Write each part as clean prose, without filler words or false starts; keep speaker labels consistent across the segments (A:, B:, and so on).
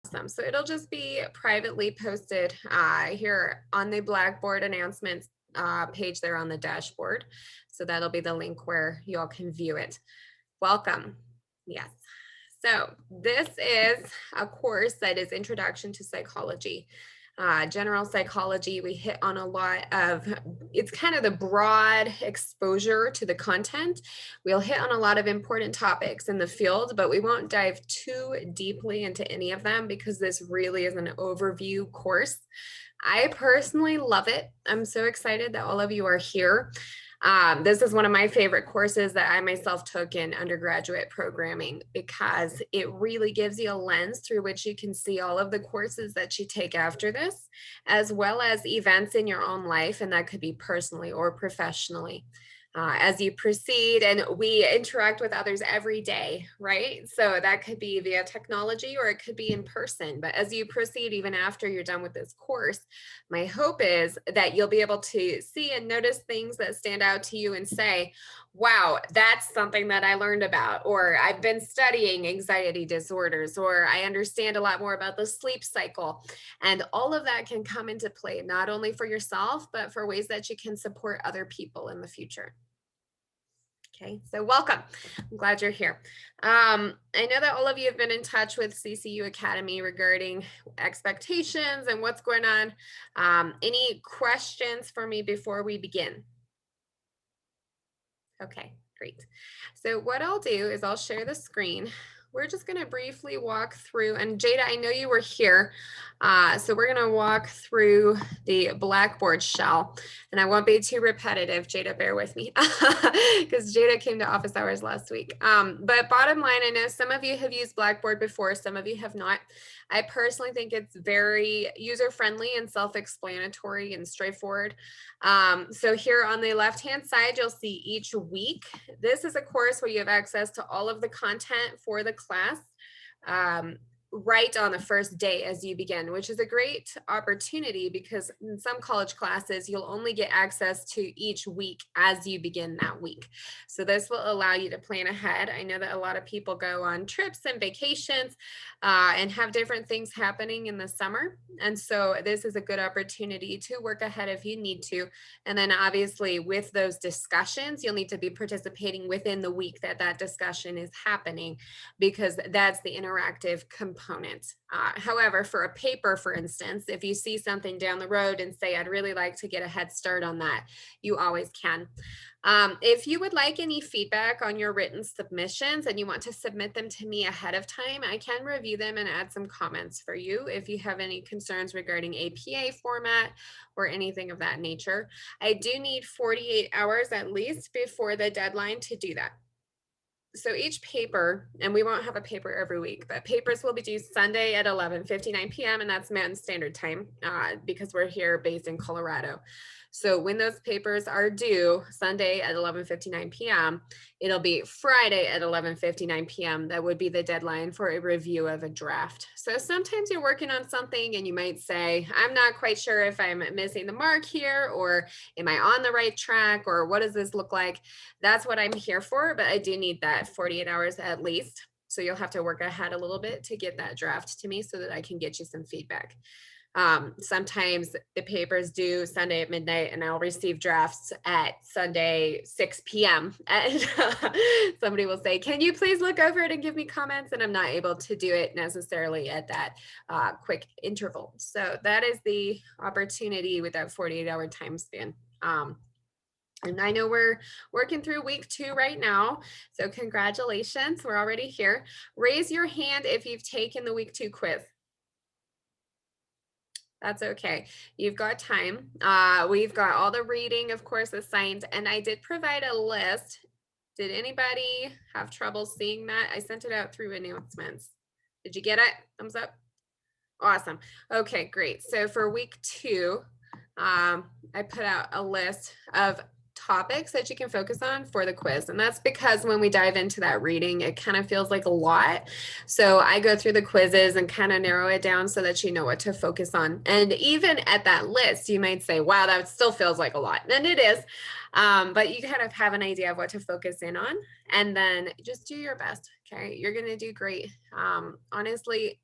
A: Awesome. So it'll just be privately posted here on the Blackboard announcements page there on the dashboard. So that'll be the link where you all can view it. Welcome. Yes. So this is a course that is Introduction to Psychology. General psychology, we hit on a lot of, it's kind of the broad exposure to the content. We'll hit on a lot of important topics in the field, but we won't dive too deeply into any of them because this really is an overview course. I personally love it. I'm so excited that all of you are here. This is one of my favorite courses that I myself took in undergraduate programming because it really gives you a lens through which you can see all of the courses that you take after this, as well as events in your own life, and that could be personally or professionally. As you proceed, and we interact with others every day, right? So that could be via technology or it could be in person. But as you proceed, even after you're done with this course, my hope is that you'll be able to see and notice things that stand out to you and say, wow, that's something that I learned about, or I've been studying anxiety disorders, or I understand a lot more about the sleep cycle. And all of that can come into play, not only for yourself, but for ways that you can support other people in the future. Okay, so welcome. I'm glad you're here. I know that all of you have been in touch with CCU Academy regarding expectations and what's going on. Any questions for me before we begin? Okay, great. So what I'll do is I'll share the screen. We're just going to briefly walk through, and Jada, I know you were here, so we're going to walk through the Blackboard Shell, and I won't be too repetitive. Jada, bear with me, because Jada came to office hours last week. But bottom line, I know some of you have used Blackboard before, some of you have not. I personally think it's very user-friendly and self-explanatory and straightforward. So here on the left-hand side, you'll see each week. This is a course where you have access to all of the content for the class right on the first day as you begin, which is a great opportunity because in some college classes, you'll only get access to each week as you begin that week. So this will allow you to plan ahead. I know that a lot of people go on trips and vacations and have different things happening in the summer. And so this is a good opportunity to work ahead if you need to. And then obviously with those discussions, you'll need to be participating within the week that that discussion is happening because that's the interactive component. However, for a paper, for instance, if you see something down the road and say, I'd really like to get a head start on that, you always can. If you would like any feedback on your written submissions and you want to submit them to me ahead of time, I can review them and add some comments for you if you have any concerns regarding APA format or anything of that nature. I do need 48 hours at least before the deadline to do that. So each paper, and we won't have a paper every week, but papers will be due Sunday at 11:59 p.m. and that's Mountain Standard Time because we're here based in Colorado. So when those papers are due Sunday at 11:59 p.m., it'll be Friday at 11:59 p.m. That would be the deadline for a review of a draft. So sometimes you're working on something and you might say, I'm not quite sure if I'm missing the mark here, or am I on the right track, or what does this look like? That's what I'm here for, but I do need that 48 hours at least. So you'll have to work ahead a little bit to get that draft to me so that I can get you some feedback. Sometimes the papers due Sunday at midnight and I'll receive drafts at Sunday 6 p.m. And somebody will say, can you please look over it and give me comments? And I'm not able to do it necessarily at that quick interval. So that is the opportunity with that 48-hour time span. And I know we're working through week 2 right now. So congratulations, we're already here. Raise your hand if you've taken the week 2 quiz. That's okay. You've got time. We've got all the reading, of course, assigned, and I did provide a list. Did anybody have trouble seeing that? I sent it out through announcements. Did you get it? Thumbs up. Awesome. Okay, great. So for week 2, I put out a list of topics that you can focus on for the quiz. And that's because when we dive into that reading, it kind of feels like a lot. So I go through the quizzes and kind of narrow it down so that you know what to focus on. And even at that list, you might say, wow, that still feels like a lot. And it is. But you kind of have an idea of what to focus in on. And then just do your best. Okay. You're going to do great. Honestly,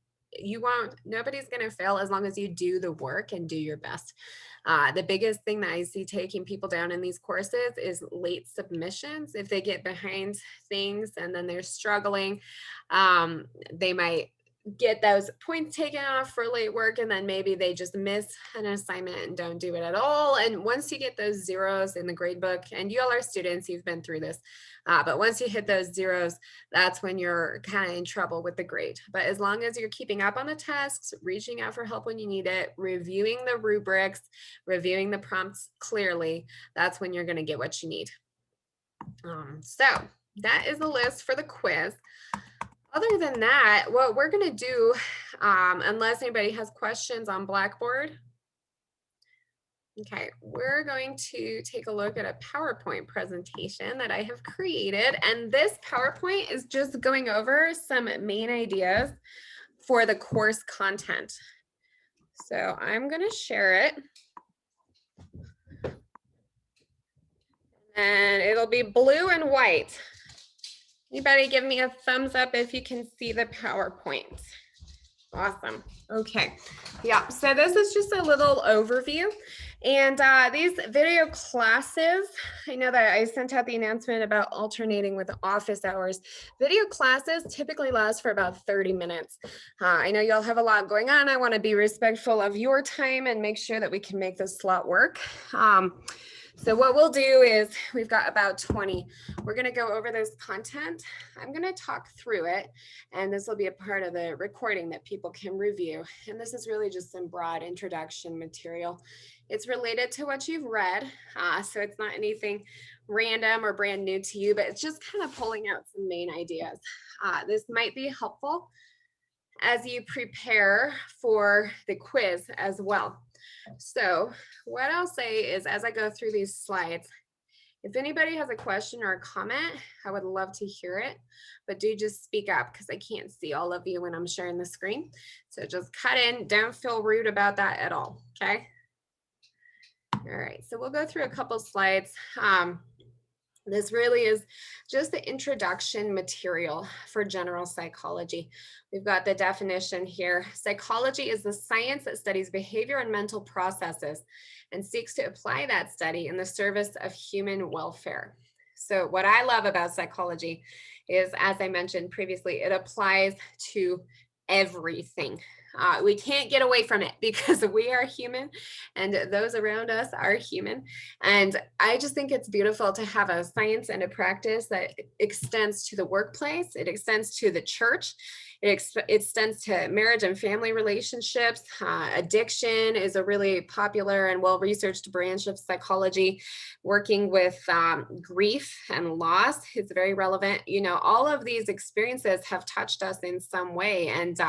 A: nobody's going to fail as long as you do the work and do your best. The biggest thing that I see taking people down in these courses is late submissions. If they get behind things and then they're struggling, they might get those points taken off for late work, and then maybe they just miss an assignment and don't do it at all. And once you get those zeros in the grade book, and you all are students, you've been through this, but once you hit those zeros, that's when you're kind of in trouble with the grade. But as long as you're keeping up on the tasks, reaching out for help when you need it, reviewing the rubrics, reviewing the prompts clearly, that's when you're going to get what you need. So that is the list for the quiz. Other than that, what we're going to do, unless anybody has questions on Blackboard, okay, we're going to take a look at a PowerPoint presentation that I have created. And this PowerPoint is just going over some main ideas for the course content. So I'm going to share it. And it'll be blue and white. Anybody give me a thumbs up if you can see the PowerPoint. Awesome. Okay. Yeah. So this is just a little overview. And these video classes, I know that I sent out the announcement about alternating with office hours. Video classes typically last for about 30 minutes. I know y'all have a lot going on. I want to be respectful of your time and make sure that we can make this slot work. So what we'll do is we've got about 20. We're going to go over this content. I'm going to talk through it, and this will be a part of the recording that people can review. And this is really just some broad introduction material. It's related to what you've read, so it's not anything random or brand new to you, but it's just kind of pulling out some main ideas. This might be helpful as you prepare for the quiz as well. So what I'll say is, as I go through these slides, if anybody has a question or a comment, I would love to hear it, but do just speak up because I can't see all of you when I'm sharing the screen. So just cut in, don't feel rude about that at all, okay? All right, so we'll go through a couple slides. This really is just the introduction material for general psychology. We've got the definition here. Psychology is the science that studies behavior and mental processes and seeks to apply that study in the service of human welfare. So what I love about psychology is, as I mentioned previously, it applies to everything. We can't get away from it because we are human and those around us are human. And I just think it's beautiful to have a science and a practice that extends to the workplace. It extends to the church. It extends to marriage and family relationships. Addiction is a really popular and well-researched branch of psychology. Working with grief and loss is very relevant. You know, all of these experiences have touched us in some way. And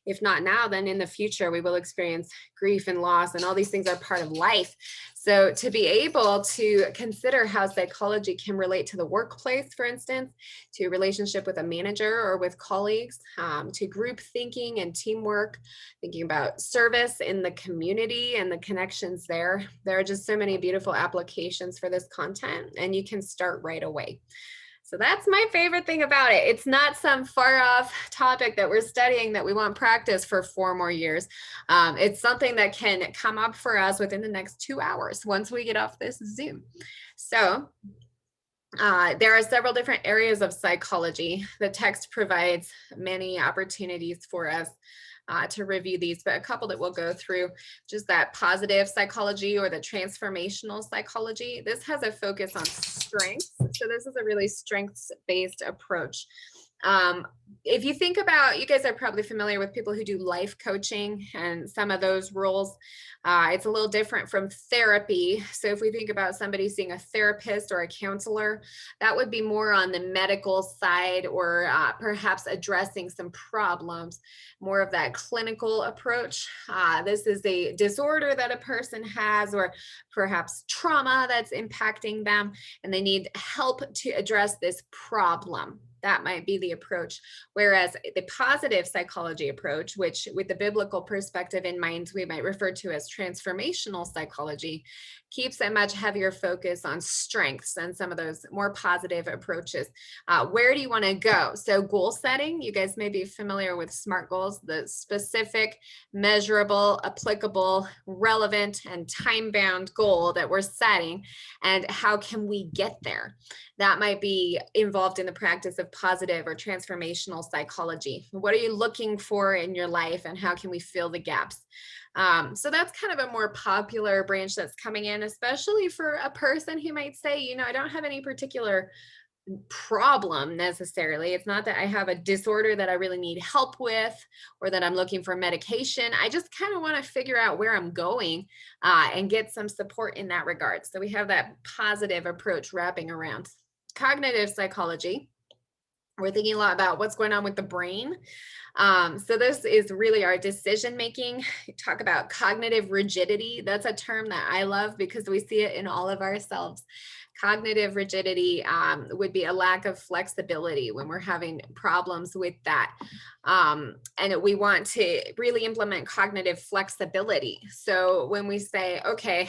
A: if not now, then in the future, we will experience grief and loss, and all these things are part of life. So to be able to consider how psychology can relate to the workplace, for instance, to relationship with a manager or with colleagues, to group thinking and teamwork, thinking about service in the community and the connections there. There are just so many beautiful applications for this content, and you can start right away. So that's my favorite thing about it. It's not some far off topic that we're studying that we want practice for 4 more years. It's something that can come up for us within the next 2 hours once we get off this Zoom. So there are several different areas of psychology. The text provides many opportunities for us to review these, but a couple that we'll go through, just that positive psychology or the transformational psychology. This has a focus on strengths. So this is a really strengths-based approach. If you think about, you guys are probably familiar with people who do life coaching and some of those roles. It's a little different from therapy. So if we think about somebody seeing a therapist or a counselor, that would be more on the medical side, or perhaps addressing some problems, more of that clinical approach. This is a disorder that a person has, or perhaps trauma that's impacting them, and they need help to address this problem. that might be the approach. Whereas the positive psychology approach, which with the biblical perspective in mind, we might refer to as transformational psychology, keeps a much heavier focus on strengths and some of those more positive approaches. Where do you want to go? So goal setting, you guys may be familiar with SMART goals, the specific, measurable, applicable, relevant, and time-bound goal that we're setting, and how can we get there? That might be involved in the practice of positive or transformational psychology. What are you looking for in your life, and how can we fill the gaps? So that's kind of a more popular branch that's coming in, especially for a person who might say, you know, I don't have any particular problem necessarily. It's not that I have a disorder that I really need help with, or that I'm looking for medication. I just kind of want to figure out where I'm going and get some support in that regard. So we have that positive approach wrapping around. Cognitive psychology, we're thinking a lot about what's going on with the brain. So this is really our decision making. Talk about cognitive rigidity. That's a term that I love because we see it in all of ourselves. Cognitive rigidity would be a lack of flexibility when we're having problems with that. And we want to really implement cognitive flexibility. So when we say, okay,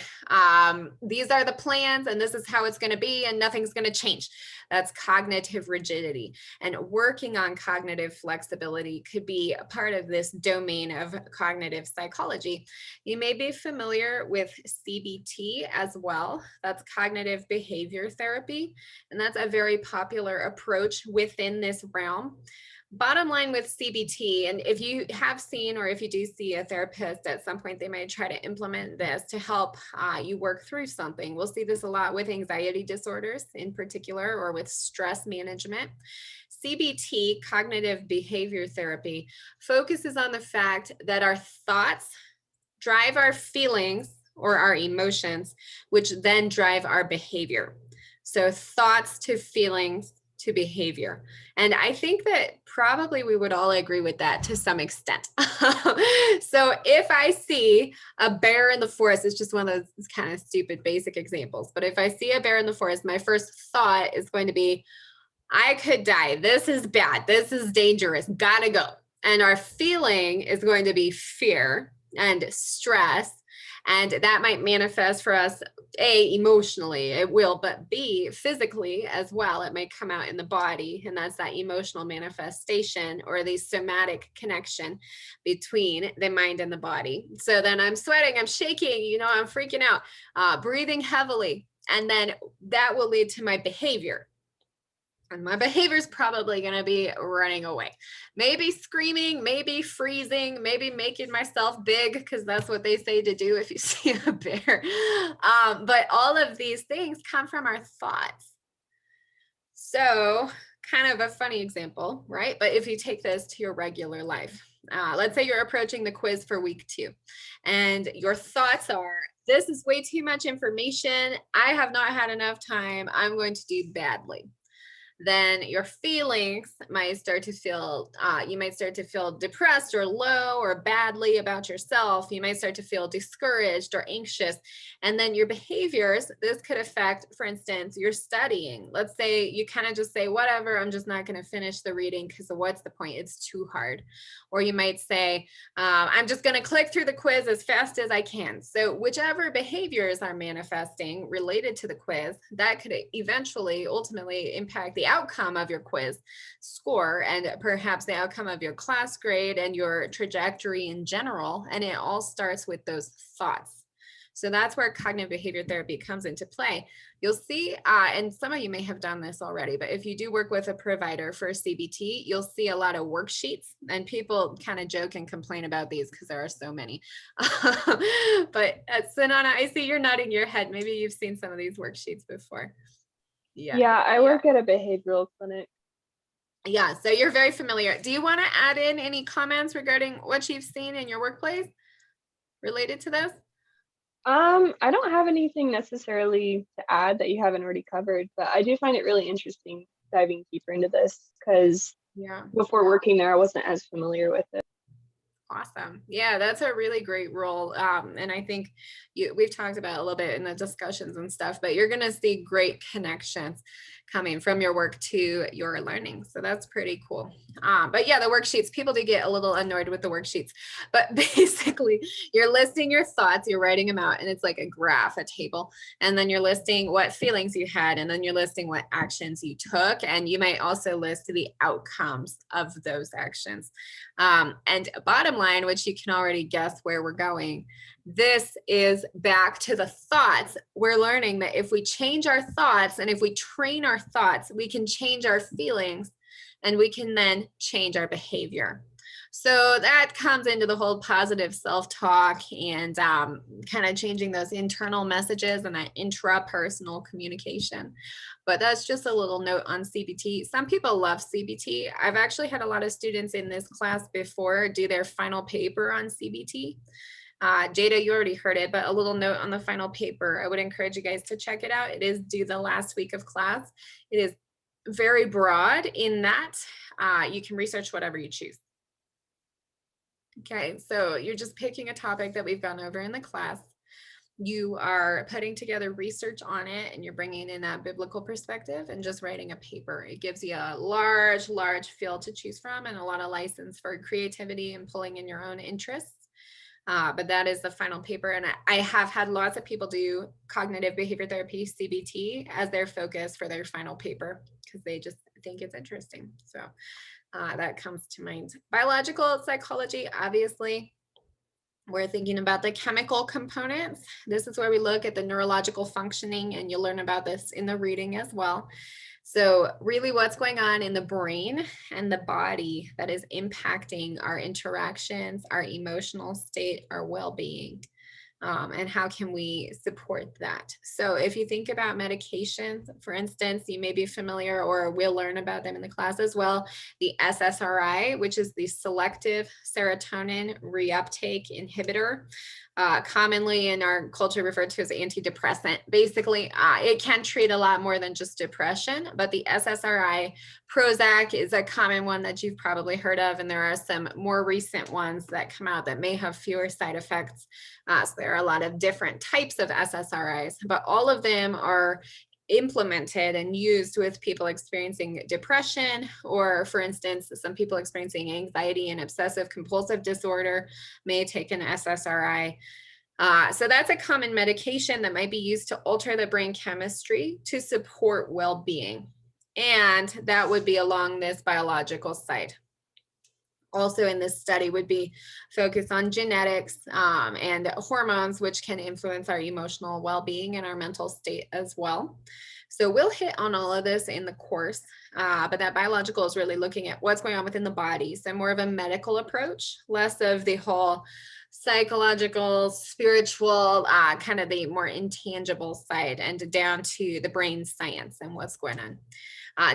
A: these are the plans and this is how it's going to be and nothing's going to change, that's cognitive rigidity. And working on cognitive flexibility could be a part of this domain of cognitive psychology. You may be familiar with CBT as well. That's cognitive behavior therapy. And that's a very popular approach within this realm. Bottom line with CBT, and if you have seen, or if you do see a therapist at some point, they might try to implement this to help you work through something. We'll see this a lot with anxiety disorders in particular, or with stress management. CBT, cognitive behavior therapy, focuses on the fact that our thoughts drive our feelings or our emotions, which then drive our behavior. So thoughts to feelings to behavior. And I think that probably we would all agree with that to some extent. So if I see a bear in the forest, it's just one of those kind of stupid basic examples, but if I see a bear in the forest, my first thought is going to be, I could die. This is bad. This is dangerous. Gotta go. And our feeling is going to be fear and stress. And that might manifest for us, A, emotionally, it will, but B, physically as well. It may come out in the body, and that's that emotional manifestation or the somatic connection between the mind and the body. So then I'm sweating, I'm shaking, you know, I'm freaking out, breathing heavily, and then that will lead to my behavior. And my behavior is probably going to be running away, maybe screaming, maybe freezing, maybe making myself big, because that's what they say to do if you see a bear. But all of these things come from our thoughts. So kind of a funny example, right? But if you take this to your regular life, let's say you're approaching the quiz for week 2 and your thoughts are, this is way too much information. I have not had enough time. I'm going to do badly. Then your feelings might start to feel, you might start to feel depressed or low or badly about yourself. You might start to feel discouraged or anxious. And then your behaviors, this could affect, for instance, your studying. Let's say you kind of just say, whatever, I'm just not going to finish the reading because what's the point? It's too hard. Or you might say, I'm just going to click through the quiz as fast as I can. So whichever behaviors are manifesting related to the quiz, that could eventually, ultimately impact the outcome of your quiz score and perhaps the outcome of your class grade and your trajectory in general. And it all starts with those thoughts. So that's where cognitive behavior therapy comes into play. You'll see, and some of you may have done this already, but if you do work with a provider for CBT, you'll see a lot of worksheets, and people kind of joke and complain about these because there are so many. But Sanana, I see you're nodding your head. Maybe you've seen some of these worksheets before.
B: Yeah, I work at a behavioral clinic.
A: Yeah, so you're very familiar. Do you want to add in any comments regarding what you've seen in your workplace related to this?
B: I don't have anything necessarily to add that you haven't already covered, but I do find it really interesting diving deeper into this because
A: Yeah.
B: before working there, I wasn't as familiar with it.
A: Awesome. Yeah, that's a really great role. And I think we've talked about it a little bit in the discussions and stuff, but you're going to see great connections coming from your work to your learning. So that's pretty cool. But yeah, the worksheets, people do get a little annoyed with the worksheets, but basically you're listing your thoughts, you're writing them out, and it's like a graph, a table. And then you're listing what feelings you had, and then you're listing what actions you took. And you might also list the outcomes of those actions. And bottom line, which you can already guess where we're going, this is back to the thoughts. We're learning that if we change our thoughts and if we train our thoughts, we can change our feelings and we can then change our behavior. So that comes into the whole positive self-talk and kind of changing those internal messages and that intrapersonal communication. But that's just a little note on CBT. Some people love CBT. I've actually had a lot of students in this class before do their final paper on CBT. Jada, you already heard it, but a little note on the final paper. I would encourage you guys to check it out. It is due the last week of class. It is very broad in that you can research whatever you choose. Okay, so you're just picking a topic that we've gone over in the class. You are putting together research on it and you're bringing in that biblical perspective and just writing a paper. It gives you a large field to choose from and a lot of license for creativity and pulling in your own interests. But that is the final paper. And I have had lots of people do cognitive behavior therapy, CBT, as their focus for their final paper because they just think it's interesting. So that comes to mind. Biological psychology, obviously, we're thinking about the chemical components. This is where we look at the neurological functioning, and you'll learn about this in the reading as well. So really what's going on in the brain and the body that is impacting our interactions, our emotional state, our well-being. And how can we support that? So if you think about medications, for instance, you may be familiar or we'll learn about them in the class as well, the SSRI, which is the selective serotonin reuptake inhibitor, commonly in our culture referred to as antidepressant. Basically, it can treat a lot more than just depression, but the SSRI, Prozac is a common one that you've probably heard of, and there are some more recent ones that come out that may have fewer side effects. So there are a lot of different types of SSRIs, but all of them are implemented and used with people experiencing depression, or for instance, some people experiencing anxiety and obsessive compulsive disorder may take an SSRI. So that's a common medication that might be used to alter the brain chemistry to support well-being. And that would be along this biological side. Also in this study would be focused on genetics and hormones, which can influence our emotional well-being and our mental state as well. So we'll hit on all of this in the course, but that biological is really looking at what's going on within the body. So more of a medical approach, less of the whole psychological, spiritual, kind of the more intangible side, and down to the brain science and what's going on.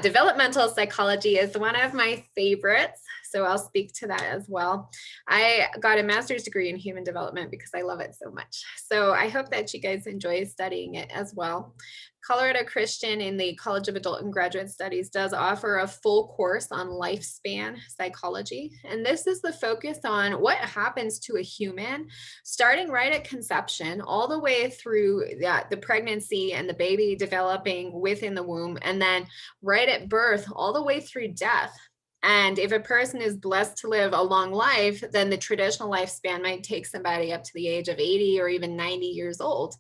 A: Developmental psychology is one of my favorites, so I'll speak to that as well. I got a master's degree in human development because I love it so much. So I hope that you guys enjoy studying it as well. Colorado Christian in the College of Adult and Graduate Studies does offer a full course on lifespan psychology. And this is the focus on what happens to a human starting right at conception all the way through the pregnancy and the baby developing within the womb, and then right at birth all the way through death. And if a person is blessed to live a long life, then the traditional lifespan might take somebody up to the age of 80 or even 90 years old.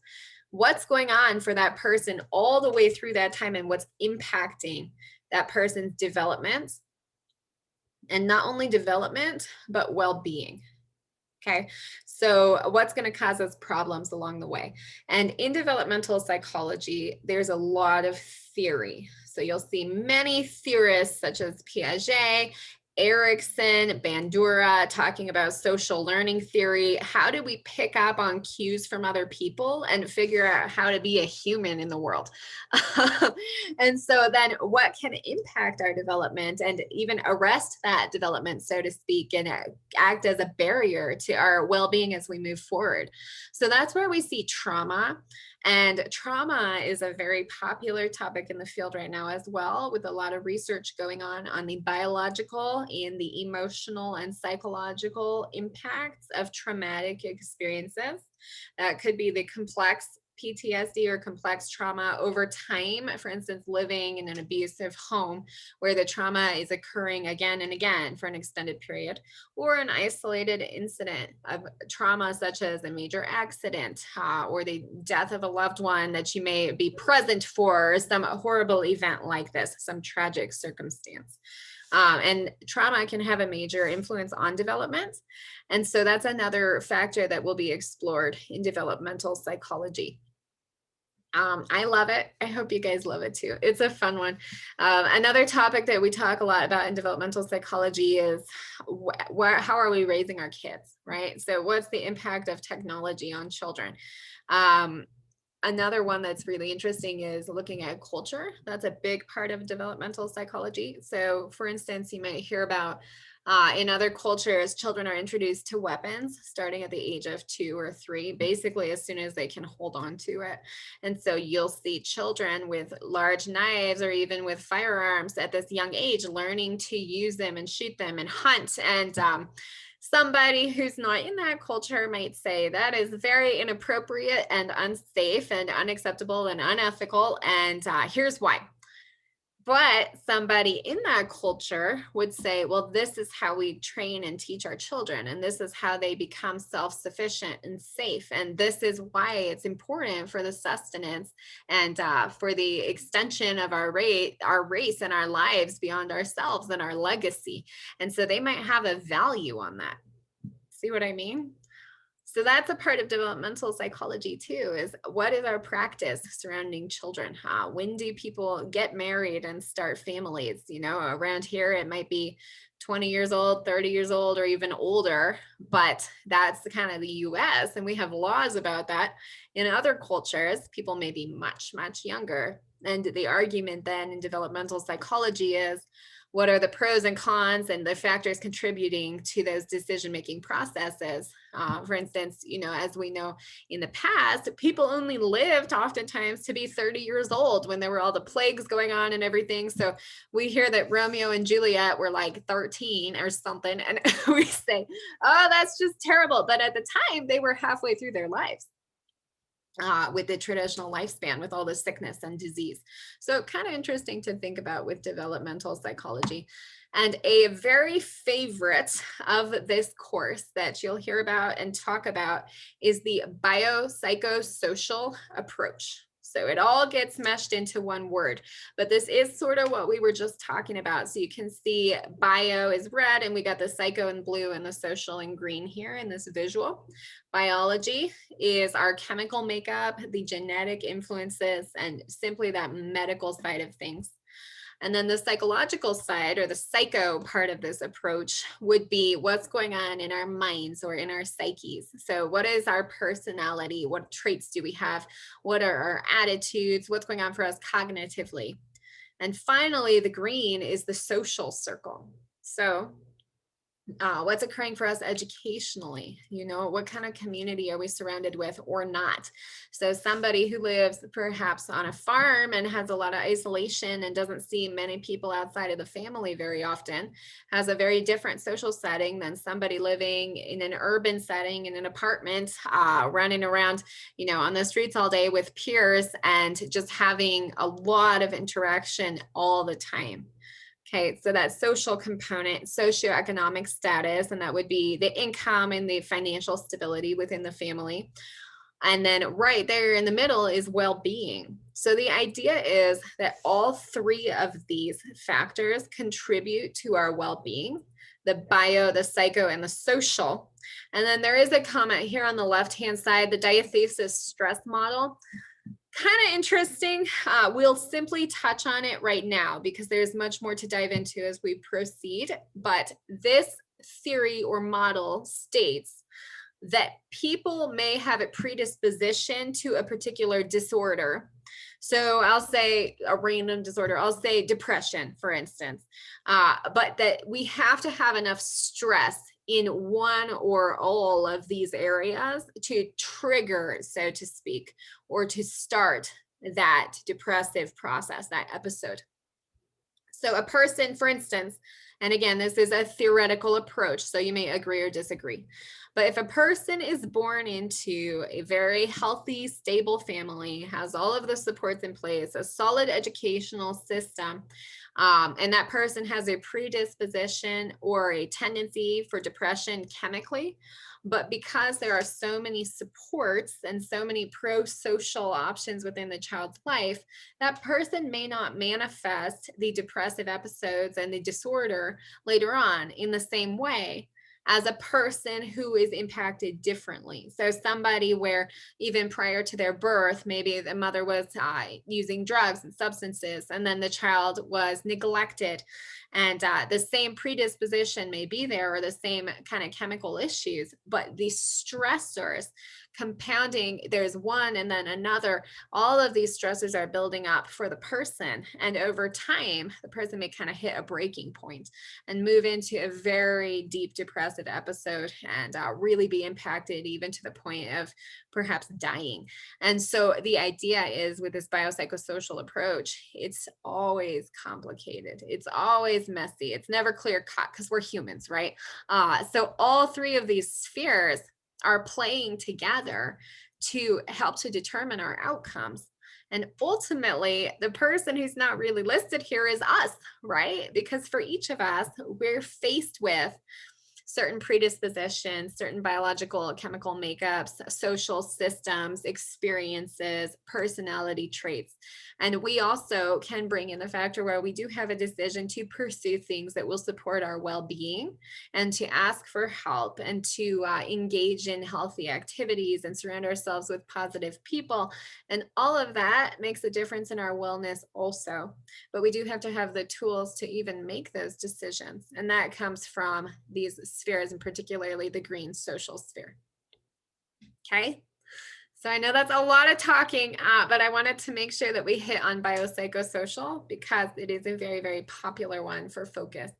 A: What's going on for that person all the way through that time, and what's impacting that person's development, and not only development, but well-being. Okay, so what's going to cause us problems along the way? And in developmental psychology, there's a lot of theory. So you'll see many theorists such as Piaget, Erickson, Bandura talking about social learning theory. How do we pick up on cues from other people and figure out how to be a human in the world? And so then what can impact our development and even arrest that development, so to speak, and act as a barrier to our well-being as we move forward? So that's where we see trauma And trauma is a very popular topic in the field right now as well, with a lot of research going on the biological and the emotional and psychological impacts of traumatic experiences. That could be the complex PTSD or complex trauma over time, for instance, living in an abusive home where the trauma is occurring again and again for an extended period, or an isolated incident of trauma, such as a major accident or the death of a loved one that you may be present for, some horrible event like this, some tragic circumstance. And trauma can have a major influence on development. And so that's another factor that will be explored in developmental psychology. I love it. I hope you guys love it too. It's a fun one. Another topic that we talk a lot about in developmental psychology is how are we raising our kids, right? So what's the impact of technology on children? Um, Another one that's really interesting is looking at culture. That's a big part of developmental psychology. So, for instance, you might hear about in other cultures, children are introduced to weapons starting at the age of 2 or 3, basically as soon as they can hold on to it. And so you'll see children with large knives or even with firearms at this young age, learning to use them and shoot them and hunt. And somebody who's not in that culture might say that is very inappropriate and unsafe and unacceptable and unethical. And here's why. But somebody in that culture would say, well, this is how we train and teach our children, and this is how they become self-sufficient and safe. And this is why it's important for the sustenance and for the extension of our race and our lives beyond ourselves and our legacy. And so they might have a value on that. See what I mean? So that's a part of developmental psychology too, is what is our practice surrounding children? When do people get married and start families? You know, around here, it might be 20 years old, 30 years old, or even older, but that's the kind of the US, and we have laws about that. In other cultures, people may be much, much younger. And the argument then in developmental psychology is, what are the pros and cons and the factors contributing to those decision-making processes? For instance, you know, as we know in the past, people only lived oftentimes to be 30 years old when there were all the plagues going on and everything. So we hear that Romeo and Juliet were like 13 or something, and we say, oh, that's just terrible. But at the time, they were halfway through their lives. With the traditional lifespan, with all the sickness and disease. So kind of interesting to think about with developmental psychology. And a very favorite of this course that you'll hear about and talk about is the BioPsychoSocial Approach. So it all gets meshed into one word, but this is sort of what we were just talking about. So you can see bio is red, and we got the psycho in blue and the social in green here in this visual. Biology is our chemical makeup, the genetic influences, and simply that medical side of things. And then the psychological side, or the psycho part of this approach, would be what's going on in our minds or in our psyches. So what is our personality? What traits do we have? What are our attitudes? What's going on for us cognitively? And finally, the green is the social circle. So what's occurring for us educationally? You know, what kind of community are we surrounded with or not? So somebody who lives perhaps on a farm and has a lot of isolation and doesn't see many people outside of the family very often has a very different social setting than somebody living in an urban setting in an apartment, running around, you know, on the streets all day with peers and just having a lot of interaction all the time. Okay, so that social component, socioeconomic status, and that would be the income and the financial stability within the family. And then right there in the middle is well-being. So the idea is that all three of these factors contribute to our well-being: the bio, the psycho, and the social. And then there is a comment here on the left-hand side, the diathesis stress model. Kind of interesting. We'll simply touch on it right now because there's much more to dive into as we proceed. But this theory or model states that people may have a predisposition to a particular disorder. So I'll say a random disorder, I'll say depression, for instance, but that we have to have enough stress in one or all of these areas to trigger, so to speak, or to start that depressive process, that episode. So a person, for instance, and again, this is a theoretical approach, so you may agree or disagree. But if a person is born into a very healthy, stable family, has all of the supports in place, a solid educational system, and that person has a predisposition or a tendency for depression chemically, but because there are so many supports and so many pro-social options within the child's life, that person may not manifest the depressive episodes and the disorder later on in the same way as a person who is impacted differently. So somebody where even prior to their birth, maybe the mother was using drugs and substances, and then the child was neglected, and the same predisposition may be there, or the same kind of chemical issues, but the stressors compounding, there's one and then another, all of these stressors are building up for the person, and over time the person may kind of hit a breaking point and move into a very deep depressive episode, and really be impacted even to the point of perhaps dying. And so the idea is, with this biopsychosocial approach, it's always complicated, it's always messy, it's never clear cut, because we're humans, right? So all three of these spheres are playing together to help to determine our outcomes. And ultimately, the person who's not really listed here is us, right? Because for each of us, we're faced with certain predispositions, certain biological, chemical makeups, social systems, experiences, personality traits. And we also can bring in the factor where we do have a decision to pursue things that will support our well-being, and to ask for help, and to engage in healthy activities and surround ourselves with positive people. And all of that makes a difference in our wellness also. But we do have to have the tools to even make those decisions. And that comes from these spheres, and particularly the green social sphere. Okay. So I know that's a lot of talking, but I wanted to make sure that we hit on biopsychosocial, because it is a very, very popular one for focus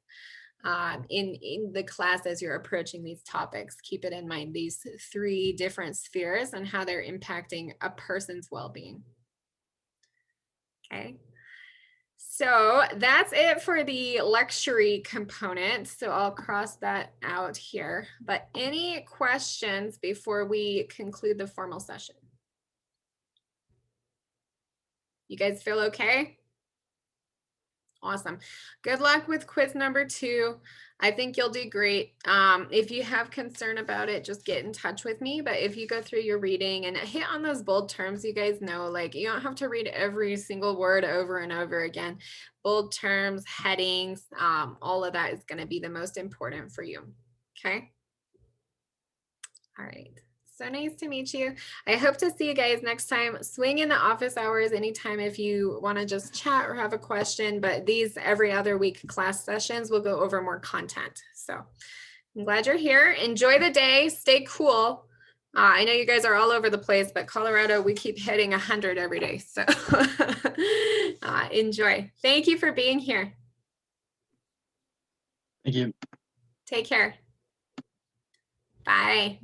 A: in the class as you're approaching these topics. Keep it in mind, these three different spheres and how they're impacting a person's well-being. Okay. So that's it for the lecture component. So I'll cross that out here. But any questions before we conclude the formal session? You guys feel okay? Awesome. Good luck with quiz number 2. I think you'll do great. If you have concern about it, just get in touch with me. But if you go through your reading and hit on those bold terms, you guys know, like, you don't have to read every single word over and over again. Bold terms, headings, all of that is going to be the most important for you. Okay. All right. So nice to meet you. I hope to see you guys next time. Swing in the office hours anytime if you want to just chat or have a question, but these every other week class sessions will go over more content. So I'm glad you're here. Enjoy the day. Stay cool. I know you guys are all over the place, but Colorado, we keep hitting 100 every day. So enjoy. Thank you for being here.
C: Thank you.
A: Take care. Bye.